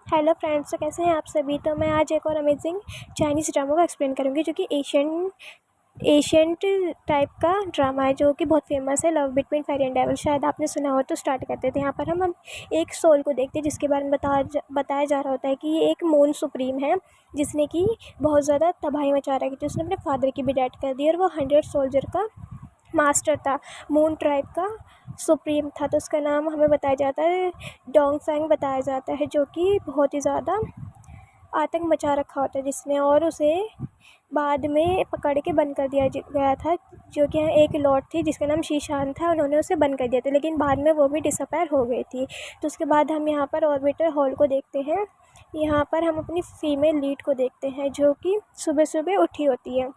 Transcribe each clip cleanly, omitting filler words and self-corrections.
Hello friends, तो कैसे हैं आप सभी। तो मैं आज एक और अमेजिंग चाइनीज़ ड्रामा को एक्सप्लेन करूँगी जो कि एशियंट टाइप का ड्रामा है जो कि बहुत फेमस है। Love between fairy and devil, शायद आपने सुना हो। तो स्टार्ट करते थे। यहाँ पर हम एक सोल को देखते हैं जिसके बारे में बताया जा रहा होता है कि ये एक मून सुप्रीम है जिसने कि बहुत ज़्यादा तबाही मचा रखी थी। उसने अपने फादर की भी डेथ कर दी और वो 100 सोल्जर का मास्टर था, मून ट्राइब का सुप्रीम था। तो उसका नाम हमें बताया जाता है डोंगफेंग बताया जाता है, जो कि बहुत ही ज़्यादा आतंक मचा रखा होता है जिसने, और उसे बाद में पकड़ के बंद कर दिया गया था। जो कि एक लॉर्ड थी जिसका नाम शीशान था, उन्होंने उसे बंद कर दिया था, लेकिन बाद में वो भी डिसअपेयर हो गई थी। तो उसके बाद हम यहाँ पर ऑर्बिटर हॉल को देखते हैं। यहाँ पर हम अपनी फीमेल लीड को देखते हैं जो कि सुबह सुबह उठी होती है,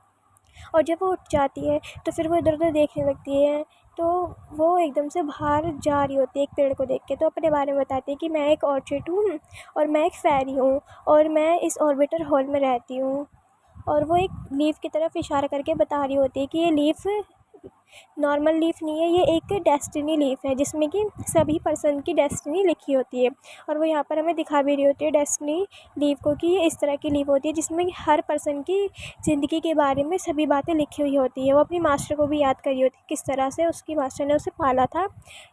और जब वो उठ जाती है तो फिर वो इधर उधर देखने लगती है। तो वो एकदम से बाहर जा रही होती है एक पेड़ को देख के, तो अपने बारे में बताती है कि मैं एक ऑर्चिड हूँ और मैं एक फेरी हूँ और मैं इस ऑर्बिटर हॉल में रहती हूँ। और वो एक लीफ की तरफ इशारा करके बता रही होती है कि ये लीफ नॉर्मल लीफ नहीं है, ये एक डेस्टिनी लीफ है जिसमें कि सभी पर्सन की डेस्टिनी लिखी होती है। और वो यहाँ पर हमें दिखा भी रही होती है डेस्टिनी लीफ को कि ये इस तरह की लीफ होती है जिसमें हर पर्सन की ज़िंदगी के बारे में सभी बातें लिखी हुई होती है। वो अपनी मास्टर को भी याद कर रही होती है किस तरह से उसकी मास्टर ने उसे पाला था,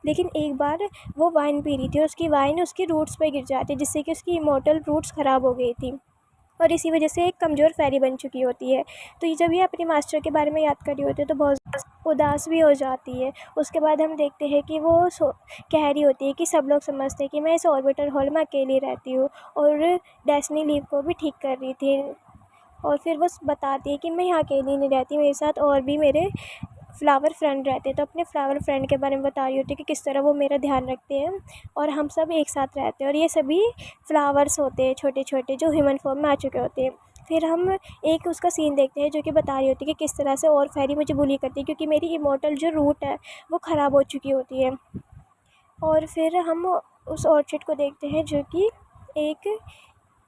लेकिन एक बार वो वाइन पी रही थी और उसकी वाइन उसकी रूट्स पर गिर जाती है जिससे कि उसकी इमोर्टल रूट्स ख़राब हो गई थी और इसी वजह से एक कमज़ोर फेरी बन चुकी होती है। तो ये जब ये अपनी मास्टर के बारे में याद कर रही होती है तो बहुत उदास भी हो जाती है। उसके बाद हम देखते हैं कि वो कह रही होती है कि सब लोग समझते हैं कि मैं इस ऑर्बिटर हॉल में अकेली रहती हूँ, और डेस्टिनी लीव को भी ठीक कर रही थी। और फिर वो बताती है कि मैं यहाँ अकेली नहीं रहती, मेरे साथ और भी मेरे फ्लावर फ्रेंड रहते हैं। तो अपने फ्लावर फ्रेंड के बारे में बता रही होती है कि किस तरह वो मेरा ध्यान रखते हैं और हम सब एक साथ रहते हैं। और ये सभी फ्लावर्स होते हैं छोटे छोटे जो ह्यूमन फॉर्म में आ चुके होते हैं। फिर हम एक उसका सीन देखते हैं जो कि बता रही होती है कि किस तरह से और फेरी मुझे बुली करती है क्योंकि मेरी इमोर्टल जो रूट है वो ख़राब हो चुकी होती है। और फिर हम उस ऑर्चिड को देखते हैं जो कि एक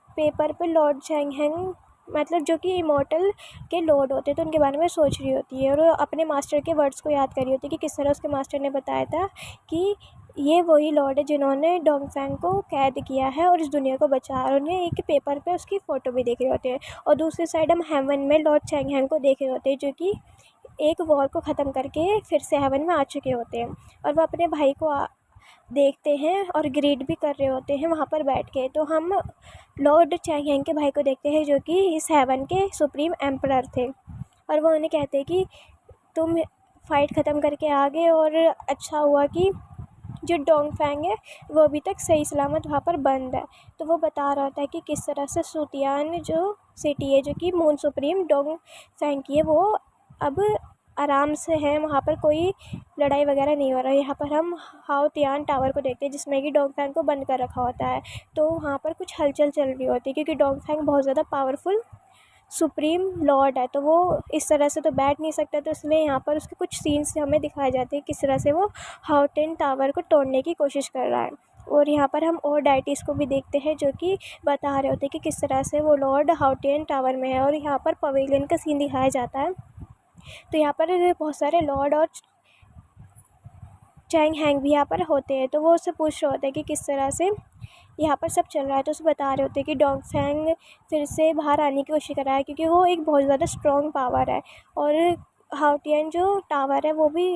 पेपर पे लॉर्ड चैंगहेंग, मतलब जो कि इमॉर्टल के लॉर्ड होते हैं, तो उनके बारे में सोच रही होती है और वो अपने मास्टर के वर्ड्स को याद कर रही होती है कि किस तरह उसके मास्टर ने बताया था कि ये वही लॉर्ड है जिन्होंने डोंगफेंग को कैद किया है और इस दुनिया को बचाया। और उन्हें एक पेपर पे उसकी फ़ोटो भी देख रहे होते हैं। और दूसरी साइड हम हेवन में लॉर्ड चैंगहेंग को देख रहे होते हैं जो कि एक वॉर को ख़त्म करके फिर से हेवन में आ चुके होते हैं। और वो अपने भाई को देखते हैं और ग्रीट भी कर रहे होते हैं वहाँ पर बैठ के। तो हम लॉर्ड चैंगहेंग के भाई को देखते हैं जो कि इस हेवन के सुप्रीम एम्परर थे, और वो उन्हें कहते हैं कि तुम फ़ाइट ख़त्म करके आ गए और अच्छा हुआ कि जो डोंगफेंग है वो अभी तक सही सलामत वहाँ पर बंद है। तो वो बता रहा होता है कि किस तरह से सुतियान जो सिटी है जो कि मून सुप्रीम डोंगफेंग की है वो अब आराम से है, वहाँ पर कोई लड़ाई वगैरह नहीं हो रहा है। यहाँ पर हम हाओतियान टावर को देखते हैं जिसमें कि डोंगफेंग को बंद कर रखा होता है। तो वहाँ पर कुछ हलचल चल रही होती है क्योंकि डोंगफेंग बहुत ज़्यादा पावरफुल सुप्रीम लॉर्ड है, तो वो इस तरह से तो बैठ नहीं सकता। तो इसलिए यहाँ पर उसके कुछ सीन्स हमें दिखाए जाते हैं किस तरह से वो हाउटेन टावर को तोड़ने की कोशिश कर रहा है। और यहाँ पर हम और डाइटिस को भी देखते हैं जो कि बता रहे होते हैं कि किस तरह से वो लॉर्ड हाउटेन टावर में है। और यहाँ पर पवेलियन का सीन दिखाया जाता है। तो यहाँ पर बहुत सारे लॉर्ड और चैंगहेंग भी यहाँ पर होते हैं। तो वो उससे पूछ रहे होते हैं कि किस तरह से यहाँ पर सब चल रहा है। तो उसे बता रहे होते हैं कि डोंगफेंग फिर से बाहर आने की कोशिश कर रहा है क्योंकि वो एक बहुत ज़्यादा स्ट्रॉन्ग पावर है। और हाउटियन जो टावर है वो भी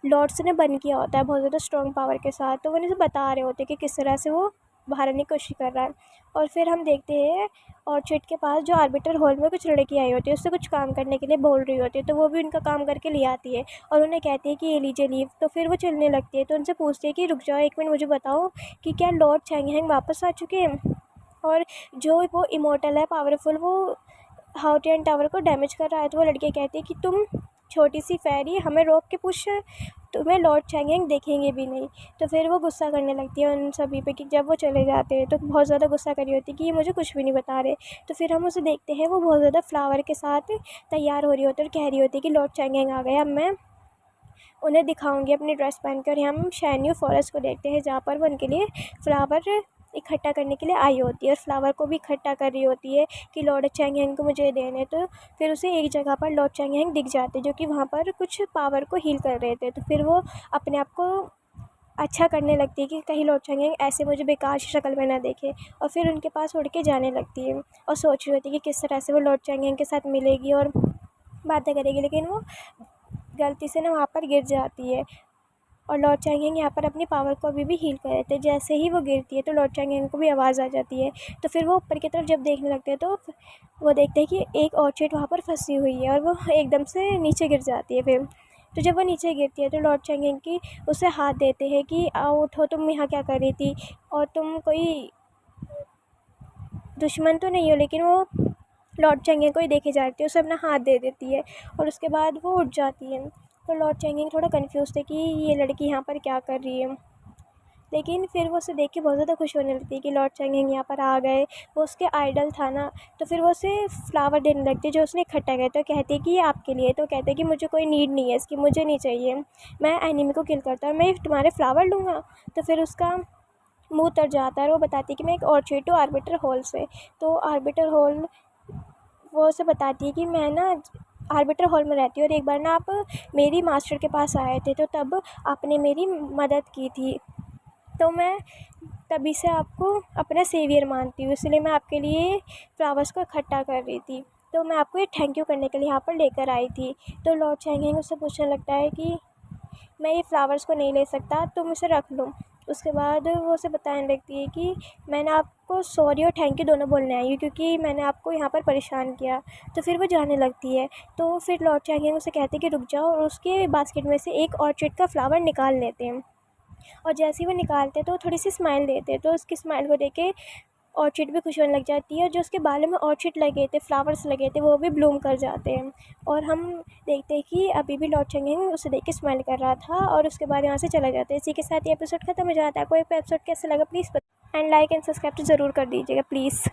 लॉर्ड्स ने बंद किया होता है बहुत ज़्यादा स्ट्रॉन्ग पावर के साथ। तो वो उन्हें बता रहे होते हैं कि किस तरह से वो बाहर आने की कोशिश कर रहा है। और फिर हम देखते हैं ऑर्चिड के पास जो आर्बिटर हॉल में कुछ लड़की आई होती है, उससे कुछ काम करने के लिए बोल रही होती है। तो वो भी उनका काम करके ले आती है और उन्हें कहती है कि ये लीजिए लीव। तो फिर वो चलने लगती है। तो उनसे पूछती है कि रुक जाओ एक मिनट, मुझे बताओ कि क्या लॉर्ड चैंगहेंग वापस आ चुके हैं। और जो वो इमोर्टल है पावरफुल वो हाउटियन टावर को डैमेज कर रहा है। तो वो लड़की कहती है कि तुम छोटी सी फेरी हमें रोक के पूछ, तुम्हें लॉर्ड चैंगहेंग देखेंगे भी नहीं। तो फिर वो गुस्सा करने लगती है उन सभी पे कि जब वो चले जाते हैं तो बहुत ज़्यादा गुस्सा कर रही होती है कि ये मुझे कुछ भी नहीं बता रहे। तो फिर हम उसे देखते हैं वो बहुत ज़्यादा फ्लावर के साथ तैयार हो रही होती है और कह रही होती है कि लॉर्ड चैंगहेंग आ गए, अब मैं उन्हें दिखाऊंगी अपनी ड्रेस पहन कर। हम शैन्यू फॉरेस्ट को देखते हैं जहाँ पर वो उनके लिए फ्लावर इकट्ठा करने के लिए आई होती है और फ्लावर को भी इकट्ठा कर रही होती है कि लॉर्ड चैंगहेंग को मुझे देने। तो फिर उसे एक जगह पर लॉर्ड चैंगहेंग दिख जाते जो कि वहाँ पर कुछ पावर को हील कर रहे थे। तो फिर वो अपने आप को अच्छा करने लगती है कि कहीं लॉर्ड चैंगिंग ऐसे मुझे बेकार सी शक्ल में ना देखे, और फिर उनके पास उड़ के जाने लगती है और सोच रही होती है कि किस तरह से वो लॉर्ड चैंगिंग के साथ मिलेगी और बातें करेगी, लेकिन वो गलती से ना वहाँ पर गिर जाती है। और लॉर्ड चैंगिंग यहाँ पर अपनी पावर को अभी भी हील कर रहे थे। जैसे ही वो गिरती है तो लॉर्ड चैंगिंग को भी आवाज़ आ जाती है, तो फिर वो ऊपर की तरफ जब देखने लगते हैं तो वो देखते हैं कि एक ऑर्चिड वहाँ पर फंसी हुई है, और वो एकदम से नीचे गिर जाती है। फिर तो जब वो नीचे गिरती है तो लॉर्ड चैंगिंग की उसे हाथ देते हैं कि आओ उठो, तुम यहाँ क्या कर रही थी, और तुम कोई दुश्मन तो नहीं हो। लेकिन वो लॉर्ड चैंगिंग को ही देखे जा रही थी, उसे अपना हाथ दे देती है और उसके बाद वो उठ जाती है। तो लॉर्ड चैंगिंग थोड़ा कंफ्यूज थे कि ये लड़की यहाँ पर क्या कर रही है, लेकिन फिर वो उसे देख के बहुत ज़्यादा खुश होने लगती है कि लॉर्ड चैंगिंग यहाँ पर आ गए। वो उसके आइडल था ना, तो फिर वो उसे फ्लावर देने लगती है जो उसने इकट्ठा किया। तो कहती है कि ये आपके लिए। तो कहते हैं कि मुझे कोई नीड नहीं है इसकी, मुझे नहीं चाहिए, मैं एनिमी को किल करता हूँ, मैं तुम्हारे फ्लावर लूँगा। तो फिर उसका मुँह तर जाता है और वो बताती है कि मैं एक ऑर्चिड हूँ आर्बिटर हॉल से। तो आर्बिटर हॉल वो उसे बताती है कि मैं ना आर्बिटर हॉल में रहती हूँ, और एक बार ना आप मेरी मास्टर के पास आए थे, तो तब आपने मेरी मदद की थी, तो मैं तभी से आपको अपना सेवियर मानती हूँ, इसलिए मैं आपके लिए फ्लावर्स को इकट्ठा कर रही थी। तो मैं आपको ये थैंक यू करने के लिए यहाँ पर लेकर आई थी। तो लॉर्ड चैंगिंग उससे पूछने लगता है कि मैं ये फ्लावर्स को नहीं ले सकता, तुम इसे रख लो। उसके बाद वो उसे बताने लगती है कि मैंने आपको सॉरी और थैंक यू दोनों बोलने आई हूँ, क्योंकि मैंने आपको यहाँ पर परेशान किया। तो फिर वो जाने लगती है। तो फिर लॉर्ड चैंगिंग उसे कहते हैं कि रुक जाओ, और उसके बास्केट में से एक ऑर्चिड का फ्लावर निकाल लेते हैं। और जैसे ही वो निकालते तो थोड़ी सी स्माइल देते, तो उसकी स्माइल को देख के ऑर्चिड भी खुश होने लग जाती है, और जो उसके बालों में ऑर्चिड लगे थे, फ्लावर्स लगे थे, वो भी ब्लूम कर जाते हैं। और हम देखते हैं कि अभी भी लॉर्ड चैंगिंग उसे देख के स्माइल कर रहा था, और उसके बाद यहाँ से चला जाता है। इसी के साथ ये एपिसोड खत्म हो जाता है। आपको एक एपिसोड कैसे लगा please and like and subscribe तो ज़रूर कर दीजिएगा प्लीज़।